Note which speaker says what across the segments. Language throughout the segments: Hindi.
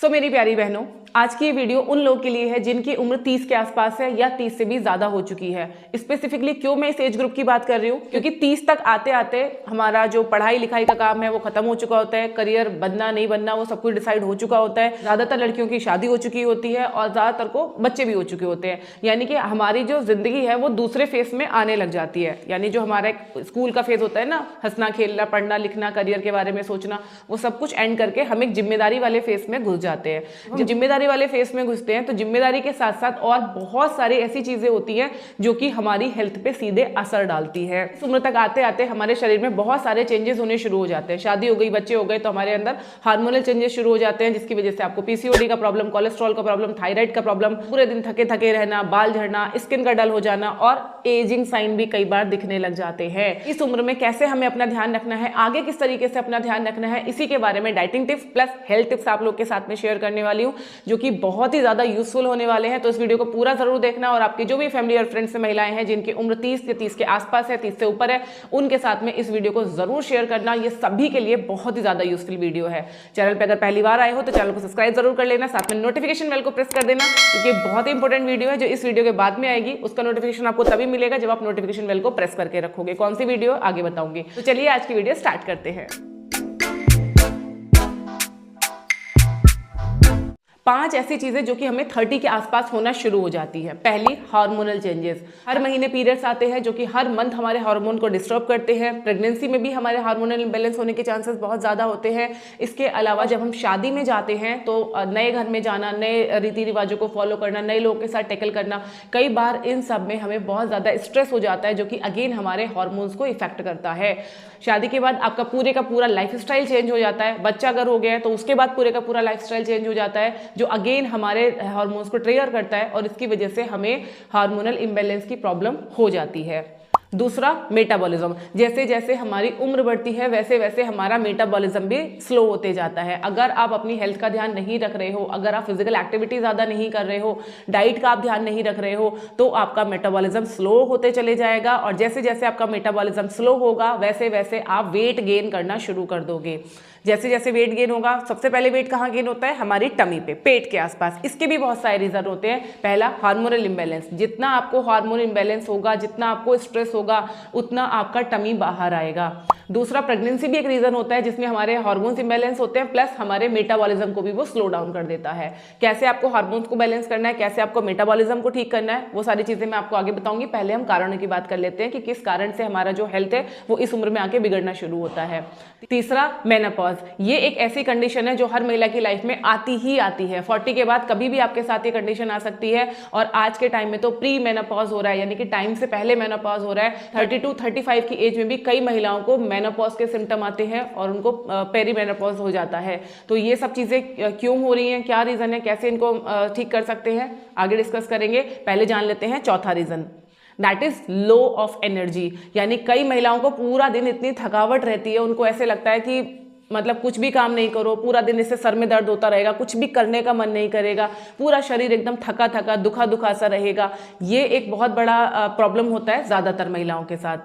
Speaker 1: मेरी प्यारी बहनों, आज की ये वीडियो उन लोगों के लिए है जिनकी उम्र 30 के आसपास है या 30 से भी ज्यादा हो चुकी है। स्पेसिफिकली क्यों मैं इस एज ग्रुप की बात कर रही हूँ, क्योंकि 30 तक आते आते हमारा जो पढ़ाई लिखाई का काम है वो खत्म हो चुका होता है, करियर बनना नहीं बनना वो सब कुछ डिसाइड हो चुका होता है। ज्यादातर लड़कियों की शादी हो चुकी होती है और ज्यादातर को बच्चे भी हो चुके होते हैं। यानी कि हमारी जो जिंदगी है वो दूसरे फेज में आने लग जाती है। यानी जो हमारा स्कूल का फेज होता है ना, हंसना खेलना पढ़ना लिखना करियर के बारे में सोचना, वो सब कुछ एंड करके हम एक जिम्मेदारी वाले फेज में घुस जाते हैं। जब जिम्मेदारी वाले फेज में घुसते हैं तो जिम्मेदारी के साथ साथ और बहुत सारी ऐसी चीजें होती हैं जो कि हमारी हेल्थ पे सीधे असर डालती है। इस उम्र तक आते आते हमारे शरीर में बहुत सारे चेंजेस होने शुरू हो जाते हैं। शादी हो गई, बच्चे हो गए तो हमारे अंदर हार्मोनल चेंजेस शुरू हो जाते हैं, जिसकी वजह से आपको पीसीओडी का प्रॉब्लम, कोलेस्ट्रॉल का प्रॉब्लम, थायराइड का प्रॉब्लम, पूरे दिन थके थके रहना, बाल झड़ना, स्किन का डल हो जाना और एजिंग साइन भी कई बार दिखने लग जाते हैं। इस उम्र में कैसे हमें अपना ध्यान रखना है, आगे किस तरीके से अपना ध्यान रखना है, इसी के बारे में dieting tips plus health tips आप लोग के साथ में शेयर करने वाली हूँ, जो कि बहुत ही ज्यादा यूजफुल होने वाले हैं। तो इस वीडियो को पूरा जरूर देखना और आपकी जो भी फैमिली और फ्रेंड्स से महिलाएं हैं जिनकी उम्र 30 या 30 के आसपास है, 30 से ऊपर है, उनके साथ में इस वीडियो को जरूर शेयर करना। ये सभी के लिए बहुत ही ज्यादा यूजफुल वीडियो है। चैनल पे अगर पहली बार आए हो तो चैनल को सब्सक्राइब जरूर कर लेना, साथ में नोटिफिकेशन बेल को प्रेस कर देना, क्योंकि बहुत ही इंपॉर्टेंट वीडियो है जो इस वीडियो के बाद में आएगी। उसका नोटिफिकेशन आपको तभी मिलेगा जब आप नोटिफिकेशन बेल को प्रेस करके रखोगे। कौन सी वीडियो आगे बताऊंगी। तो चलिए आज की वीडियो स्टार्ट करते हैं। 5 ऐसी चीजें जो कि हमें 30 के आसपास होना शुरू हो जाती है। पहली, हार्मोनल चेंजेस। हर महीने पीरियड्स आते हैं जो कि हर मंथ हमारे हार्मोन को डिस्टर्ब करते हैं। प्रेगनेंसी में भी हमारे हार्मोनल इंबैलेंस होने के चांसेस बहुत ज्यादा होते हैं। इसके अलावा जब हम शादी में जाते हैं तो नए घर में जाना, नए रीति रिवाजों को फॉलो करना, नए लोगों के साथ टैकल करना, कई बार इन सब में हमें बहुत ज्यादा स्ट्रेस हो जाता है, जो कि अगेन हमारे हार्मोन्स को इफेक्ट करता है। शादी के बाद आपका पूरे का पूरा लाइफस्टाइल चेंज हो जाता है। बच्चा अगर हो गया है तो उसके बाद पूरे का पूरा लाइफस्टाइल चेंज हो जाता है, जो अगेन हमारे हार्मोन्स को ट्रिगर करता है और इसकी वजह से हमें हार्मोनल इम्बैलेंस की प्रॉब्लम हो जाती है। दूसरा, मेटाबॉलिज्म। जैसे जैसे हमारी उम्र बढ़ती है वैसे वैसे हमारा मेटाबॉलिज्म भी स्लो होते जाता है। अगर आप अपनी हेल्थ का ध्यान नहीं रख रहे हो, अगर आप फिजिकल एक्टिविटी ज़्यादा नहीं कर रहे हो, डाइट का आप ध्यान नहीं रख रहे हो, तो आपका मेटाबॉलिज्म स्लो होते चले जाएगा और जैसे जैसे आपका मेटाबॉलिज्म स्लो होगा वैसे वैसे आप वेट गेन करना शुरू कर दोगे। जैसे जैसे वेट गेन होगा, सबसे पहले वेट कहाँ गेन होता है? हमारी टमी पे, पेट के आसपास। इसके भी बहुत सारे रीजन होते हैं। पहला, हार्मोनल इम्बैलेंस। जितना आपको हार्मोन इम्बैलेंस होगा, जितना आपको स्ट्रेस होगा, उतना आपका टमी बाहर आएगा। दूसरा, प्रेगनेंसी भी एक रीजन होता है जिसमें हमारे हार्मोन्स इम्बैलेंस होते हैं, प्लस हमारे मेटाबॉलिज्म को भी वो स्लो डाउन कर देता है। कैसे आपको हार्मोन्स को बैलेंस करना है, कैसे आपको मेटाबॉलिज्म को ठीक करना है, वो सारी चीजें मैं आपको आगे बताऊंगी। पहले हम कारणों की बात कर लेते हैं कि किस कारण से हमारा जो हेल्थ है वो इस उम्र में आके बिगड़ना शुरू होता है। तीसरा, मेनोपॉज। ये एक ऐसी कंडीशन है जो हर महिला की लाइफ में आती ही आती है। 40 के बाद कभी भी आपके साथ ये कंडीशन आ सकती है और आज के टाइम में तो प्री मेनोपॉज हो रहा है, यानी कि टाइम से पहले मेनोपॉज हो रहा है। 32-35 की एज में भी कई महिलाओं को मेनोपॉज के सिम्टम आते हैं और उनको पेरी मेनोपॉज हो जाता है। तो ये सब चीजें क्यों हो रही हैं, क्या रीजन है, कैसे इनको ठीक कर सकते हैं, आगे डिस्कस करेंगे। पहले जान लेते हैं चौथा reason, that is low of energy. यानी कई महिलाओं को पूरा दिन इतनी थकावट रहती है, उनको ऐसे लगता है कि मतलब कुछ भी काम नहीं करो, पूरा दिन इससे सर में दर्द होता रहेगा, कुछ भी करने का मन नहीं करेगा, पूरा शरीर एकदम थका थका दुखा दुखा सा रहेगा। ये एक बहुत बड़ा प्रॉब्लम होता है ज्यादातर महिलाओं के साथ।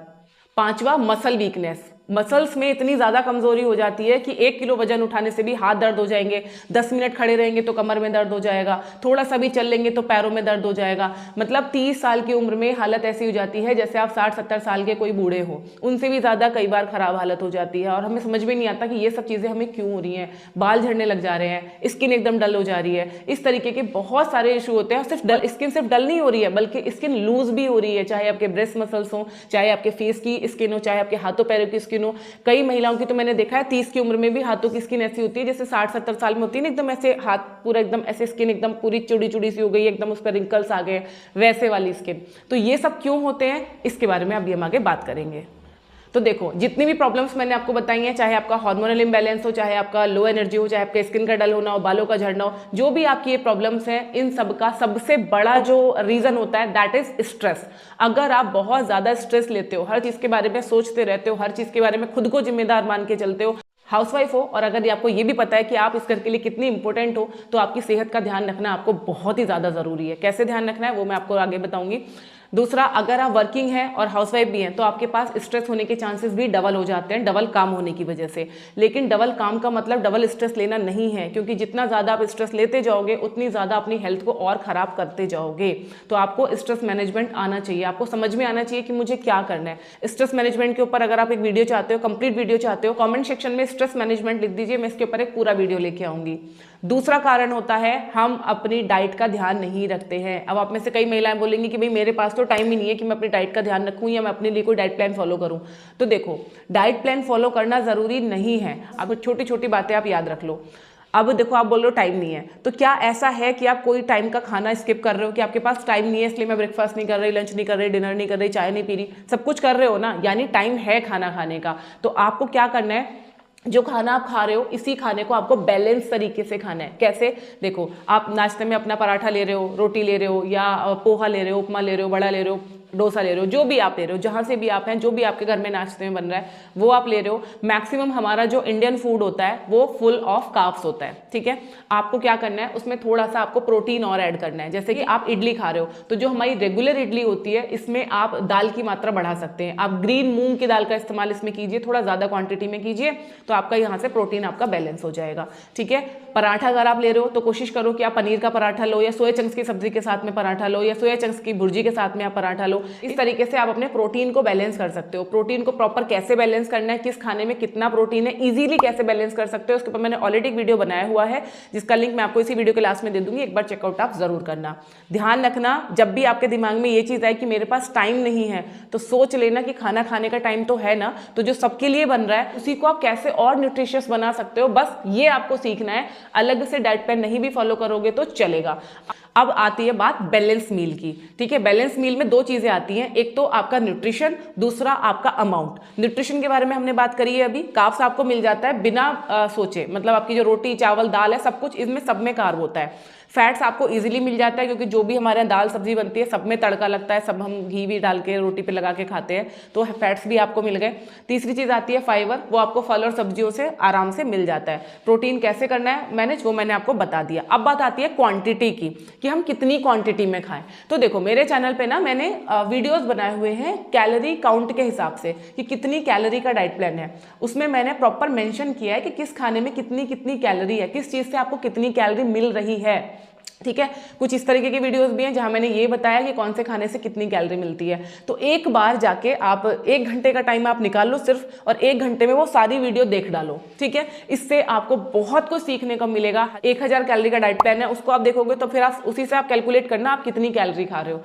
Speaker 1: पांचवा, मसल वीकनेस। मसल्स में इतनी ज्यादा कमजोरी हो जाती है कि 1 किलो वजन उठाने से भी हाथ दर्द हो जाएंगे, 10 मिनट खड़े रहेंगे तो कमर में दर्द हो जाएगा, थोड़ा सा भी चल लेंगे तो पैरों में दर्द हो जाएगा। मतलब 30 साल की उम्र में हालत ऐसी हो जाती है जैसे आप 60-70 साल के कोई बूढ़े हो, उनसे भी ज्यादा कई बार खराब हालत हो जाती है। और हमें समझ में नहीं आता कि ये सब चीजें हमें क्यों हो रही हैं। बाल झड़ने लग जा रहे हैं, स्किन एकदम डल हो जा रही है, इस तरीके के बहुत सारे इशू होते हैं। सिर्फ स्किन सिर्फ डल नहीं हो रही है बल्कि स्किन लूज भी हो रही है, चाहे आपके ब्रेस्ट मसल्स हो, चाहे आपके फेस की स्किन हो, चाहे आपके हाथों पैरों की स्किन हो। कई महिलाओं की तो मैंने देखा है 30 की उम्र में भी हाथों की स्किन ऐसी होती है जैसे 60-70 साल में होती है ना, एकदम ऐसे हाथ पूरा एकदम ऐसे स्किन एकदम पूरी चुड़ी चुड़ी सी हो गई, एकदम उस पर रिंकल्स आ गए, वैसे वाली स्किन। तो ये सब क्यों होते हैं इसके बारे में अभी हम आगे बात करेंगे। तो देखो, जितनी भी प्रॉब्लम्स मैंने आपको बताई हैं, चाहे आपका हार्मोनल इंबैलेंस हो, चाहे आपका लो एनर्जी हो, चाहे आपके स्किन का डल होना हो, बालों का झड़ना हो, जो भी आपकी ये प्रॉब्लम्स हैं, इन सब का सबसे बड़ा जो रीजन होता है दैट इज स्ट्रेस। अगर आप बहुत ज्यादा स्ट्रेस लेते हो, हर चीज के बारे में सोचते रहते हो, हर चीज के बारे में खुद को जिम्मेदार मान के चलते हो, हाउसवाइफ हो और अगर आपको ये भी पता है कि आप इस घर के लिए कितनी इंपॉर्टेंट हो, तो आपकी सेहत का ध्यान रखना आपको बहुत ही ज्यादा जरूरी है। कैसे ध्यान रखना है वो मैं आपको आगे बताऊंगी। दूसरा, अगर आप वर्किंग हैं और हाउसवाइफ भी हैं तो आपके पास स्ट्रेस होने के चांसेस भी डबल हो जाते हैं, डबल काम होने की वजह से। लेकिन डबल काम का मतलब डबल स्ट्रेस लेना नहीं है, क्योंकि जितना ज़्यादा आप स्ट्रेस लेते जाओगे उतनी ज़्यादा अपनी हेल्थ को और ख़राब करते जाओगे। तो आपको स्ट्रेस मैनेजमेंट आना चाहिए, आपको समझ में आना चाहिए कि मुझे क्या करना है। स्ट्रेस मैनेजमेंट के ऊपर अगर आप एक वीडियो चाहते हो, कंप्लीट वीडियो चाहते हो, कमेंट सेक्शन में स्ट्रेस मैनेजमेंट लिख दीजिए, मैं इसके ऊपर एक पूरा वीडियो लेके आऊँगी। दूसरा कारण होता है हम अपनी डाइट का ध्यान नहीं रखते हैं। अब आप में से कई महिलाएं बोलेंगी कि भाई मेरे पास तो टाइम ही नहीं है कि मैं अपनी डाइट का ध्यान रखूं या मैं अपने लिए कोई डाइट प्लान फॉलो करूं। तो देखो, डाइट प्लान फॉलो करना जरूरी नहीं है, अब छोटी छोटी बातें आप याद रख लो। अब देखो, आप बोल रहे हो टाइम नहीं है, तो क्या ऐसा है कि आप कोई टाइम का खाना स्किप कर रहे हो कि आपके पास टाइम नहीं है इसलिए मैं ब्रेकफास्ट नहीं कर रही, लंच नहीं कर रही, डिनर नहीं कर रही, चाय नहीं पी रही? सब कुछ कर रहे हो ना, यानी टाइम है खाना खाने का। तो आपको क्या करना है, जो खाना आप खा रहे हो इसी खाने को आपको बैलेंस तरीके से खाना है। कैसे? देखो, आप नाश्ते में अपना पराठा ले रहे हो, रोटी ले रहे हो, या पोहा ले रहे हो, उपमा ले रहे हो, बड़ा ले रहे हो, डोसा ले रहे हो, जो भी आप ले रहे हो, जहाँ से भी आप हैं, जो भी आपके घर में नाश्ते में बन रहा है वो आप ले रहे हो। मैक्सिमम हमारा जो इंडियन फूड होता है वो फुल ऑफ कार्ब्स होता है, ठीक है। आपको क्या करना है, उसमें थोड़ा सा आपको प्रोटीन और ऐड करना है। जैसे कि आप इडली खा रहे हो तो जो हमारी रेगुलर इडली होती है इसमें आप दाल की मात्रा बढ़ा सकते हैं। आप ग्रीन मूंग की दाल का इस्तेमाल इसमें कीजिए, थोड़ा ज़्यादा क्वांटिटी में कीजिए, तो आपका यहाँ से प्रोटीन आपका बैलेंस हो जाएगा, ठीक है। पराठा अगर आप ले रहे हो तो कोशिश करो कि आप पनीर का पराठा लो, या सोया चंक्स की सब्जी के साथ में पराठा लो, या सोया चंक्स की भुर्जी के साथ में आप पराठा लो। इस तरीके से आप अपने प्रोटीन को बैलेंस कर सकते हो। प्रोटीन को प्रॉपर कैसे बैलेंस करना है, किस खाने में कितना प्रोटीन है, इजीली कैसे बैलेंस कर सकते हो, उसके ऊपर मैंने ऑलरेडी एक वीडियो बनाया हुआ है, जिसका लिंक मैं आपको इसी वीडियो के लास्ट में दे दूंगी, एक बार चेकआउट आप जरूर करना। ध्यान रखना, जब भी आपके दिमाग में ये चीज आए कि मेरे पास टाइम नहीं है, तो सोच लेना कि खाना खाने का टाइम तो है ना, तो जो सबके लिए बन रहा है उसी को आप कैसे और न्यूट्रिशियस बना सकते हो, बस ये आपको सीखना है। अलग से डाइट प्लान नहीं भी फॉलो करोगे तो चलेगा। अब आती है बात बैलेंस मील की, ठीक है। बैलेंस मील में दो चीजें आती हैं, एक तो आपका न्यूट्रिशन, दूसरा आपका अमाउंट। न्यूट्रिशन के बारे में हमने बात करी है अभी, कार्ब्स आपको मिल जाता है बिना सोचे, मतलब आपकी जो रोटी चावल दाल है सब कुछ इसमें, सब में कार्ब होता है। फैट्स आपको इजीली मिल जाता है, क्योंकि जो भी हमारे यहाँ दाल सब्जी बनती है सब में तड़का लगता है, सब हम घी भी डाल के रोटी पे लगा के खाते हैं, तो फैट्स भी आपको मिल गए। तीसरी चीज आती है फाइबर, वो आपको फल और सब्जियों से आराम से मिल जाता है। प्रोटीन कैसे करना है मैनेज, वो मैंने आपको बता दिया। अब बात आती है क्वांटिटी की, कि हम कितनी क्वांटिटी में खाएं। तो देखो, मेरे चैनल पे ना मैंने वीडियोस बनाए हुए हैं कैलोरी काउंट के हिसाब से, कि कितनी कैलोरी का डाइट प्लान है। उसमें मैंने प्रॉपर मेंशन किया है कि किस खाने में कितनी कितनी कैलोरी है, किस चीज से आपको कितनी कैलोरी मिल रही है, ठीक है। कुछ इस तरीके की वीडियोस भी हैं जहां मैंने ये बताया कि कौन से खाने से कितनी कैलोरी मिलती है। तो एक बार जाके आप 1 घंटे का टाइम आप निकाल लो सिर्फ, और 1 घंटे में वो सारी वीडियो देख डालो, ठीक है। इससे आपको बहुत कुछ सीखने को मिलेगा। 1000 कैलोरी का डाइट प्लान है, उसको आप देखोगे तो फिर आप उसी से आप कैलकुलेट करना आप कितनी कैलोरी खा रहे हो,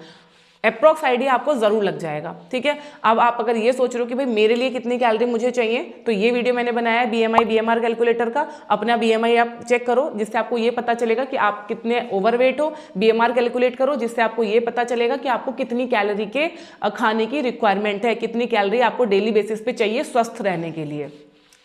Speaker 1: अप्रॉक्स आइडिया आपको जरूर लग जाएगा, ठीक है। अब आप अगर ये सोच रहे हो कि भाई मेरे लिए कितनी कैलोरी मुझे चाहिए, तो ये वीडियो मैंने बनाया है BMI BMR कैलकुलेटर का। अपना BMI आप चेक करो, जिससे आपको ये पता चलेगा कि आप कितने ओवरवेट हो। BMR कैलकुलेट करो, जिससे आपको ये पता चलेगा कि आपको कितनी कैलोरी के खाने की रिक्वायरमेंट है, कितनी कैलोरी आपको डेली बेसिस पे चाहिए स्वस्थ रहने के लिए,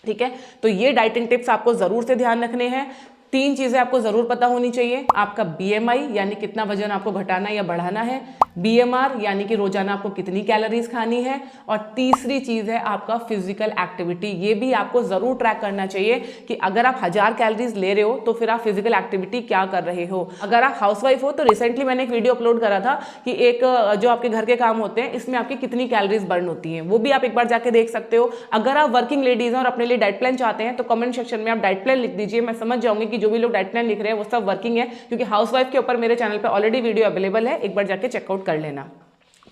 Speaker 1: ठीक है। तो ये डाइटिंग टिप्स आपको जरूर से ध्यान रखने हैं। 3 चीजें आपको जरूर पता होनी चाहिए, आपका BMI यानी कितना वजन आपको घटाना या बढ़ाना है, BMR यानी कि रोजाना आपको कितनी कैलोरीज खानी है, और तीसरी चीज है आपका फिजिकल एक्टिविटी। ये भी आपको जरूर ट्रैक करना चाहिए कि अगर आप 1000 कैलोरीज ले रहे हो तो फिर आप फिजिकल एक्टिविटी क्या कर रहे हो। अगर आप हाउसवाइफ हो तो रिसेंटली मैंने एक वीडियो अपलोड करा था कि एक जो आपके घर के काम होते हैं इसमें आपकी कितनी कैलोरीज बर्न होती हैं, वो भी आप एक बार जाके देख सकते हो। अगर आप वर्किंग लेडीज हैं और अपने लिए डाइट प्लान चाहते हैं तो कमेंट सेक्शन में आप डाइट प्लान लिख दीजिए, मैं समझ जाऊंगी कि जो भी लोग डाइट प्लान लिख रहे हैं वो सब वर्किंग है, क्योंकि हाउसवाइफ के ऊपर मेरे चैनल पे ऑलरेडी वीडियो अवेलेबल है, एक बार जाके चेकआउट कर लेना।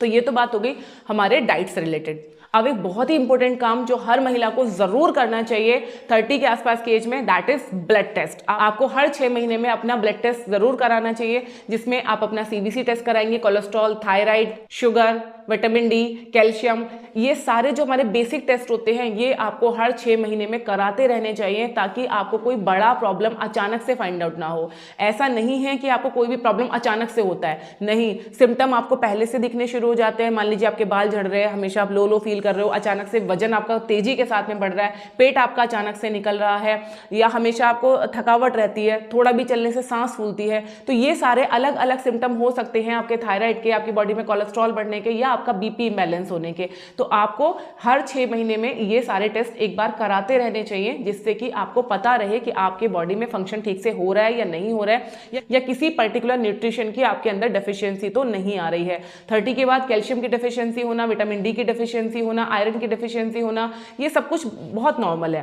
Speaker 1: तो ये तो बात हो गई हमारे डाइट से रिलेटेड। अब एक बहुत ही इंपॉर्टेंट काम जो हर महिला को जरूर करना चाहिए 30 के आसपास की एज में, दैट इज ब्लड टेस्ट। आपको हर 6 महीने में अपना ब्लड टेस्ट जरूर कराना चाहिए, जिसमें आप अपना CBC टेस्ट कराएंगे, cholesterol, thyroid, sugar, vitamin D, calcium, ये सारे जो हमारे बेसिक टेस्ट होते हैं ये आपको हर 6 महीने में कराते रहने चाहिए, ताकि आपको कोई बड़ा प्रॉब्लम अचानक से फाइंड आउट ना हो। ऐसा नहीं है कि आपको कोई भी प्रॉब्लम अचानक से होता है, नहीं, सिम्टम आपको पहले से दिखने शुरू हो जाते हैं। मान लीजिए आपके बाल झड़ रहे हैं, हमेशा आप लो लो फील कर रहे हो, अचानक से वजन आपका तेजी के साथ में बढ़ रहा है, पेट आपका अचानक से निकल रहा है, या हमेशा आपको थकावट रहती है, थोड़ा भी चलने से सांस फूलती है, तो ये सारे अलग अलग सिम्टम हो सकते हैं आपके थायराइड के, आपकी बॉडी में कोलेस्ट्रॉल बढ़ने के, या आपका बीपी इम्बैलेंस होने के। तो आपको हर 6 महीने में ये सारे टेस्ट एक बार कराते रहने चाहिए, जिससे कि आपको पता रहे कि आपके बॉडी में फंक्शन ठीक से हो रहा है या नहीं हो रहा है, या किसी पर्टिकुलर न्यूट्रिशन की आपके अंदर डेफिशिएंसी तो नहीं आ रही है। 30 के बाद कैल्शियम की डेफिशिएंसी होना, विटामिन डी की डेफिशिएंसी होना, आयरन की डेफिशिएंसी होना, ये सब कुछ बहुत नॉर्मल है।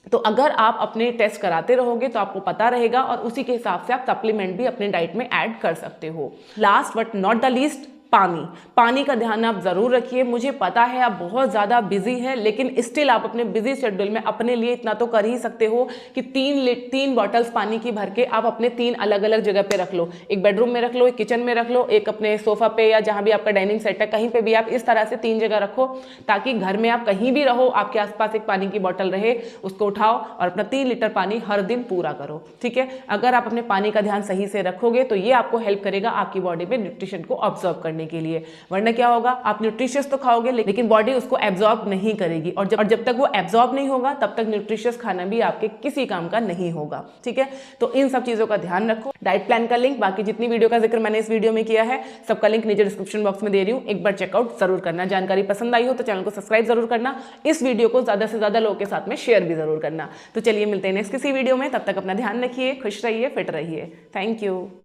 Speaker 1: तो अगर आप अपने टेस्ट कराते रहोगे तो आपको पता रहेगा, और उसी के हिसाब से आप सप्लीमेंट भी अपने डाइट में ऐड कर सकते हो। Last but not the least, पानी का ध्यान आप जरूर रखिए। मुझे पता है आप बहुत ज़्यादा बिजी हैं, लेकिन स्टिल आप अपने बिजी शेड्यूल में अपने लिए इतना तो कर ही सकते हो कि 3 बॉटल्स पानी की भर के आप अपने 3 अलग अलग जगह पे रख लो। एक बेडरूम में रख लो, एक किचन में रख लो, एक अपने सोफा पे या जहाँ भी आपका डाइनिंग सेट है कहीं पे भी आप इस तरह से 3 जगह रखो, ताकि घर में आप कहीं भी रहो आपके आसपास एक पानी की बॉटल रहे, उसको उठाओ और अपना 3 लीटर पानी हर दिन पूरा करो। ठीक है, अगर आप अपने पानी का ध्यान सही से रखोगे तो ये आपको हेल्प करेगा आपकी बॉडी में न्यूट्रिशन को ऑब्जर्व करने के लिए। वरना क्या होगा, आप न्यूट्रिशियस तो खाओगे लेकिन बॉडी उसको एब्जॉर्ब नहीं करेगी, और जब तक वो एब्जॉर्ब नहीं होगा तब तक न्यूट्रिशियस खाना भी आपके किसी काम का नहीं होगा। ठीक है, तो इन सब चीजों का ध्यान रखो। डाइट प्लान का लिंक, बाकी जितनी वीडियो का जिक्र मैंने इस वीडियो में किया है, सबका लिंक नीचे डिस्क्रिप्शन बॉक्स में दे रही हूँ, एक बार चेकआउट जरूर करना। जानकारी पसंद आई हो तो चैनल को सब्सक्राइब जरूर करना, इस वीडियो को ज्यादा से ज्यादा लोगों के साथ में शेयर भी जरूर करना। तो चलिए मिलते हैं नेक्स्ट किसी वीडियो में, तब तक अपना ध्यान रखिए, खुश रहिए, फिट रहिए। Thank you.